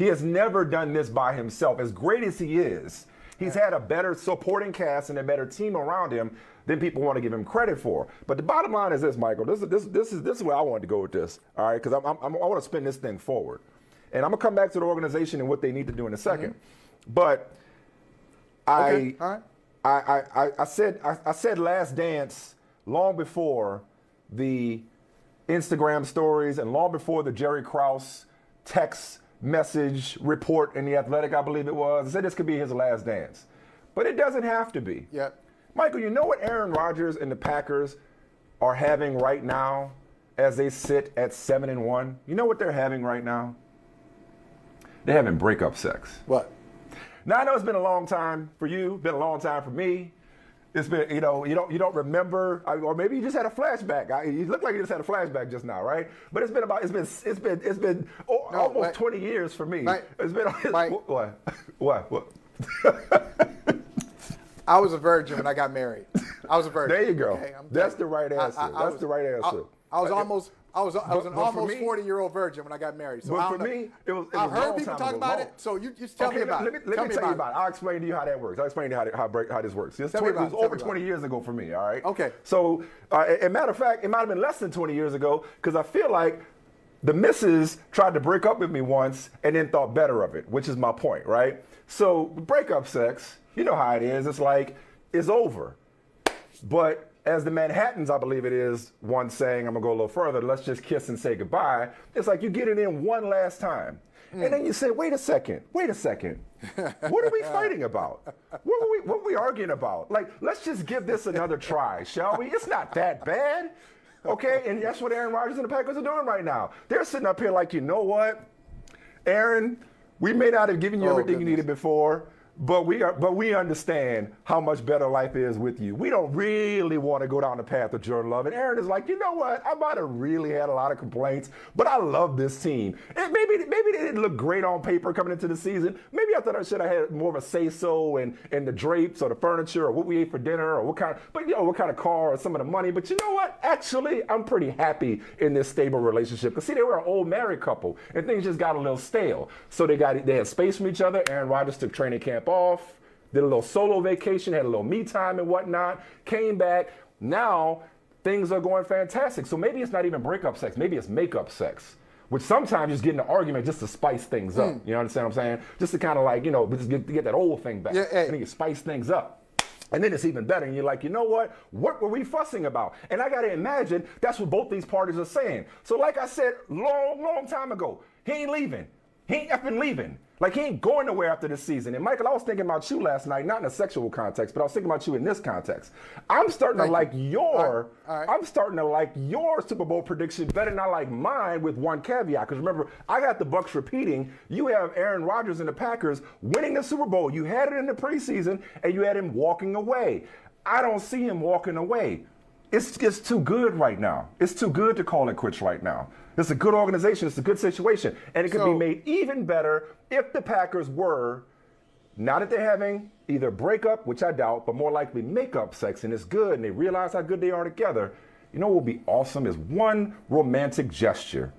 He has never done this by himself. As great as he is, he's had a better supporting cast and a better team around him than people want to give him credit for. But the bottom line is this, Michael. This is where I wanted to go with this. All right, because I want to spin this thing forward, and I'm gonna come back to the organization and what they need to do in a second. Mm-hmm. But okay. All right. I said Last Dance long before the Instagram stories and long before the Jerry Krause text message report in The Athletic, I believe it was. I said this could be his last dance. But it doesn't have to be. Yep. Michael, you know what Aaron Rodgers and the Packers are having right now as they sit at 7-1? You know what they're having right now? They're having breakup sex. What? Now, I know it's been a long time for you, been a long time for me. It's been, you don't remember, or maybe you just had a flashback. You look like you just had a flashback just now, right? But it's been almost 20 years for me. It's been what? I was a virgin when I got married. I was a virgin. There you go. Okay, that's the right answer. That's the right answer. I was an almost 40-year-old virgin when I got married. So but for me, it was I've heard people talk about it. So you just tell me about it. Let me tell you about it. I'll explain to you how that works. I'll explain to you how this works. It was over 20 years ago for me. All right. Okay. So, as a matter of fact, it might have been less than 20 years ago because I feel like the missus tried to break up with me once and then thought better of it, which is my point, right? So breakup sex, you know how it is. It's like it's over, but as the Manhattans, I believe it is, once saying, I'm going to go a little further, let's just kiss and say goodbye. It's like you get it in one last time. And then you say, wait a second. What are we fighting about? What were we arguing about? Like, let's just give this another try, shall we? It's not that bad. Okay, and that's what Aaron Rodgers and the Packers are doing right now. They're sitting up here like, you know what, Aaron, we may not have given you everything you needed before, but we understand how much better life is with you. We don't really want to go down the path of Jordan Love. And Aaron is like, you know what? I might have really had a lot of complaints, but I love this team. And maybe they didn't look great on paper coming into the season. Maybe I thought I should have had more of a say-so in the drapes or the furniture or what we ate for dinner or what kind of car or some of the money. But you know what? Actually, I'm pretty happy in this stable relationship. Because see, they were an old married couple and things just got a little stale. So they had space from each other. Aaron Rodgers took training camp off, did a little solo vacation, had a little me time and whatnot, came back. Now things are going fantastic. So maybe it's not even breakup sex, maybe it's makeup sex, which sometimes you just get in an argument just to spice things up. You understand what I'm saying? Just to kind of like, just get that old thing back. And then you spice things up. And then it's even better. And you're like, you know what? What were we fussing about? And I got to imagine that's what both these parties are saying. So like I said, long time ago, he ain't leaving. He ain't effing leaving. Like, he ain't going nowhere after this season. And, Michael, I was thinking about you last night, not in a sexual context, but I was thinking about you in this context. I'm starting to like your Super Bowl prediction better than I like mine with one caveat. Because, remember, I got the Bucs repeating. You have Aaron Rodgers and the Packers winning the Super Bowl. You had it in the preseason, and you had him walking away. I don't see him walking away. It's just too good right now. It's too good to call it quits right now. It's a good organization. It's a good situation. And it could be made even better if the Packers were, now that they're having either breakup, which I doubt, but more likely makeup sex, and it's good, and they realize how good they are together. You know what would be awesome is one romantic gesture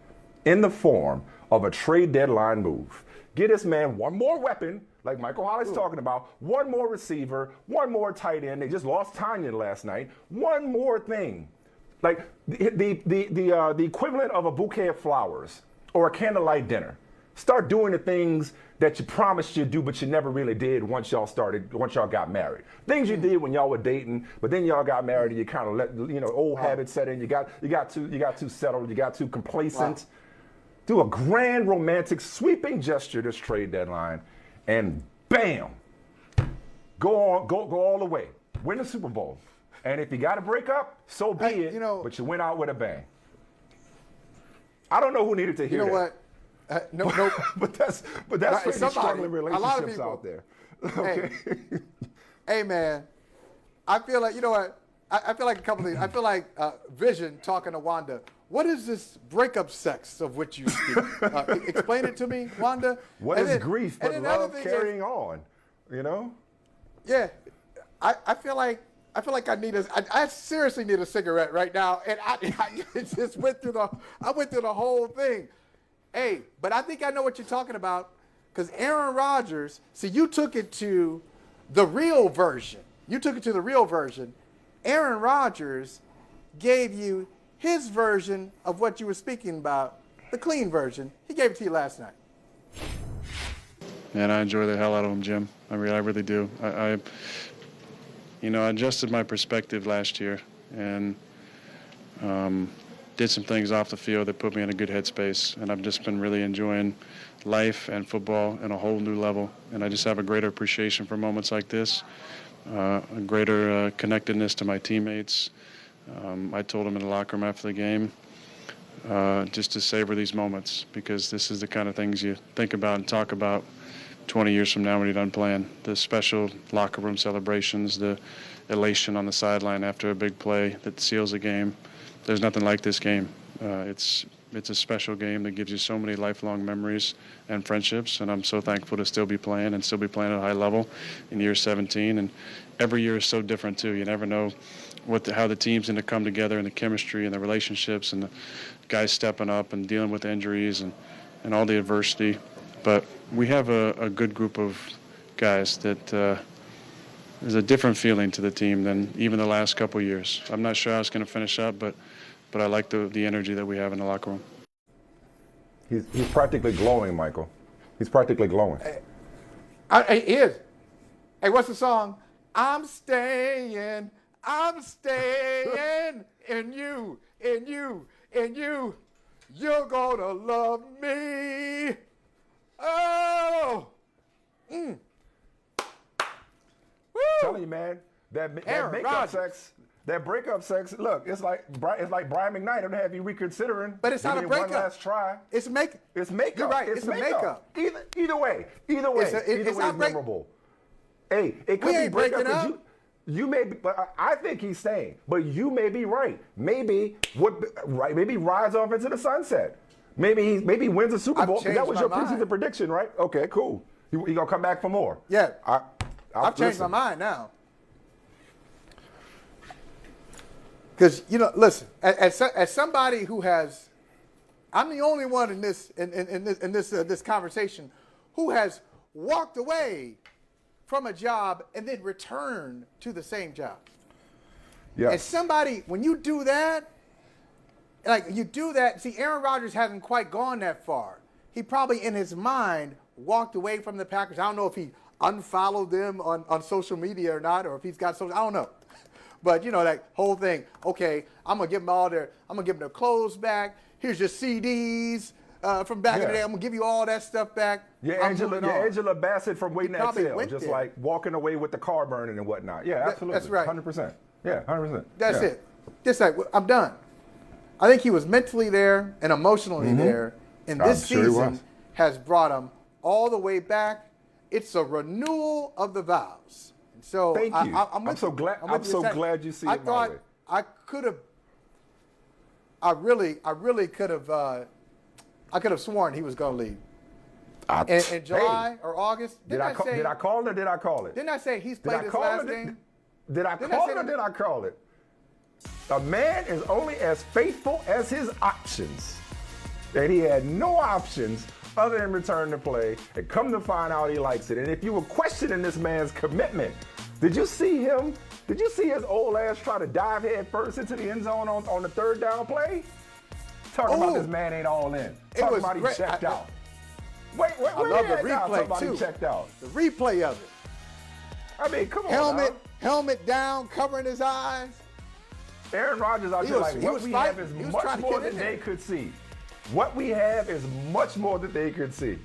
in the form of a trade deadline move. Get this man one more weapon, like Michael Holley's talking about, one more receiver, one more tight end. They just lost Tanyan last night. One more thing. Like the equivalent of a bouquet of flowers or a candlelight dinner. Start doing the things that you promised you'd do, but you never really did once y'all got married. Things you did when y'all were dating, but then y'all got married and you kind of let old habits set in. You got too settled. You got too complacent. Wow. Do a grand romantic sweeping gesture this trade deadline, and bam, go all the way. Win the Super Bowl. And if you got to break up, so be it. But you went out with a bang. I don't know who needed to hear that. You know what? No. but that's for the struggling relationships out there. Okay. Hey, man, I feel like, you know what? I feel like a couple things. I feel like Vision talking to Wanda. What is this breakup sex of which you speak? Explain it to me, Wanda. What is grief but love carrying on? Yeah, I feel like I seriously need a cigarette right now, and I just went through the whole thing. Hey, but I think I know what you're talking about. Because Aaron Rodgers, see, you took it to the real version. Aaron Rodgers gave you his version of what you were speaking about, the clean version. He gave it to you last night. And I enjoy the hell out of him, Jim. I really do. I adjusted my perspective last year and did some things off the field that put me in a good headspace. And I've just been really enjoying life and football on a whole new level. And I just have a greater appreciation for moments like this, a greater connectedness to my teammates. I told them in the locker room after the game just to savor these moments, because this is the kind of things you think about and talk about 20 years from now when you're done playing. The special locker room celebrations, the elation on the sideline after a big play that seals a game. There's nothing like this game. It's a special game that gives you so many lifelong memories and friendships, and I'm so thankful to still be playing at a high level in year 17. And every year is so different too. You never know how the team's going to come together, and the chemistry and the relationships and the guys stepping up and dealing with injuries and all the adversity. But we have a good group of guys that there's a different feeling to the team than even the last couple of years. I'm not sure how it's going to finish up, but I like the energy that we have in the locker room. He's practically glowing, Michael. He's practically glowing. He is. Hey, what's the song? I'm staying in you. You're gonna love me. Oh. Woo. Telling you, man, that breakup sex. Look, it's like Brian McKnight don't have you reconsidering. But it's not a breakup. One last try. It's makeup. It's makeup. You're right. It's makeup. Either way, it's not memorable. Hey, it could be breaking up. You may be, but I think he's staying. But you may be right. Maybe rides off into the sunset. Maybe he wins a Super Bowl. That was your preseason prediction, right? Okay, cool. You gonna come back for more? Yeah. I've changed my mind now. Because listen, as somebody who has, I'm the only one in this conversation who has walked away from a job and then returned to the same job. Yeah. And somebody, when you do that, see, Aaron Rodgers hasn't quite gone that far. He probably in his mind walked away from the Packers. I don't know if he unfollowed them on social media or not, or if he's got social, I don't know. But that whole thing, okay, I'm gonna give them their clothes back. Here's your CDs from back in the day. I'm gonna give you all that stuff back. Angela Bassett from Waiting to Exhale, just there. like walking away with the car burning and whatnot. Yeah, absolutely. That's right. 100%. Yeah, 100%. That's it. Just like, I'm done. I think he was mentally there and emotionally there, and this season has brought him all the way back. It's a renewal of the vows. So thank you. I'm so glad you see it my way. I could have. I really could have. I could have sworn he was going to leave. In July or August. Did I call it or did I call it? Didn't I say he's played his last game? Did I call it or did I call it? A man is only as faithful as his options. And he had no options other than return to play, and come to find out he likes it. And if you were questioning this man's commitment, did you see him? Did you see his old ass try to dive head first into the end zone on the third down play? Talking about this man ain't all in. Talking about he checked out. Wait, I love the replay too. He checked out. The replay of it. I mean, come on. Helmet down, covering his eyes. Aaron Rodgers out there like, what we have is much more than they could see. What we have is much more than they could see.